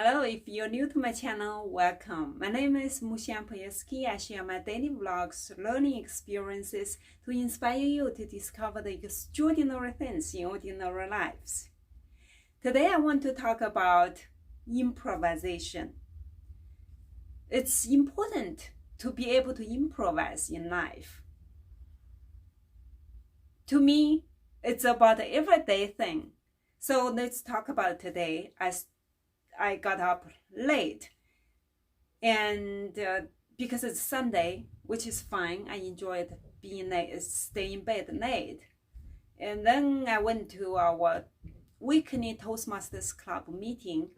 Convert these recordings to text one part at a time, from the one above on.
Hello, if you're new to my channel, welcome. My name is Mushan Poyeski. I share my daily vlogs, learning experiences to inspire you to discover the extraordinary things in ordinary lives. Today I want to talk about improvisation. It's important to be able to improvise in life. To me, it's about an everyday thing. So let's talk about it today. I got up late, and because it's Sunday, which is fine, I enjoyed being late, staying in bed late. And then I went to our weekly Toastmasters Club meeting.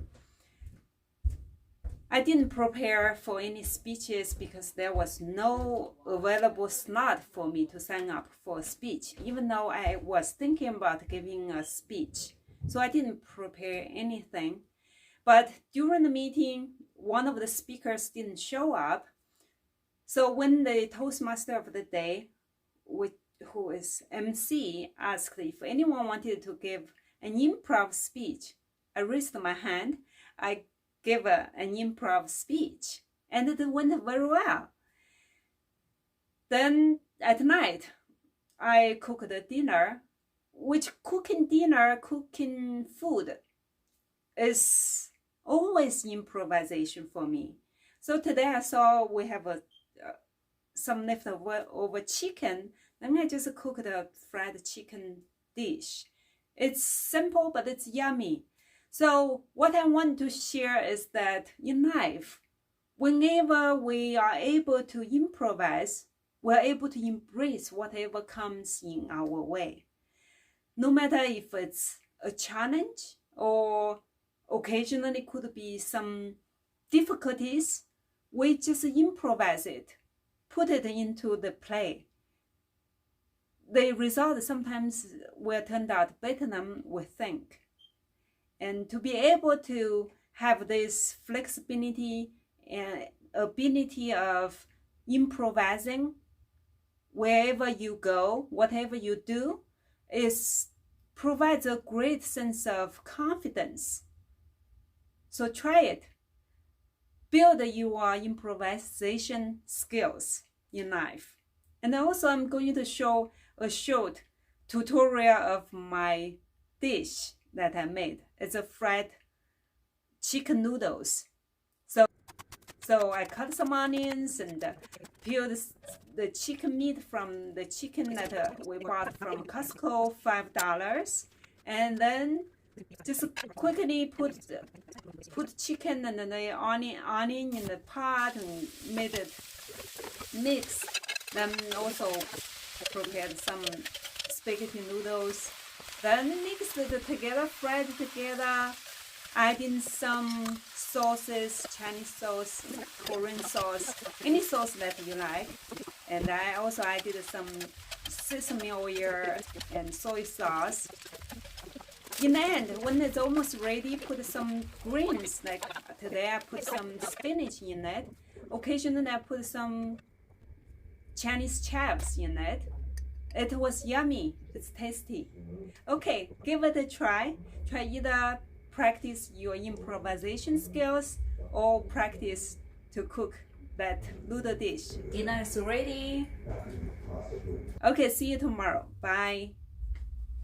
I didn't prepare for any speeches because there was no available slot for me to sign up for a speech, even though I was thinking about giving a speech. So I didn't prepare anything. But during the meeting, one of the speakers didn't show up. So when the Toastmaster of the day, who is MC, asked if anyone wanted to give an improv speech, I raised my hand. I gave an improv speech, and it went very well. Then at night, I cooked a dinner, which cooking food is always improvisation for me. So today I saw we have some leftover chicken. Then I just cooked a fried chicken dish. It's simple, but it's yummy. So what I want to share is that in life, whenever we are able to improvise, we're able to embrace whatever comes in our way. No matter if it's a challenge or occasionally could be some difficulties, we just improvise it, put it into the play. The result sometimes will turn out better than we think. And to be able to have this flexibility and ability of improvising wherever you go, whatever you do, provides a great sense of confidence. So try it. Build your improvisation skills in life. And also I'm going to show a short tutorial of my dish that I made. It's a fried chicken noodles. So I cut some onions and peeled the chicken meat from the chicken that we bought from Costco, $5. And then just quickly put chicken and the onion in the pot and made it mix. Then also prepared some spaghetti noodles. Then mixed it together, fried it together, adding some sauces, Chinese sauce, Korean sauce, any sauce that you like. And I also added some sesame oil and soy sauce. In the end, when it's almost ready, put some greens. Like today I put some spinach in it. Occasionally I put some Chinese chives in it. It was yummy. It's tasty. Okay, give it a try. Try either practice your improvisation skills or practice to cook that noodle dish. Dinner is ready. Okay, see you tomorrow. Bye.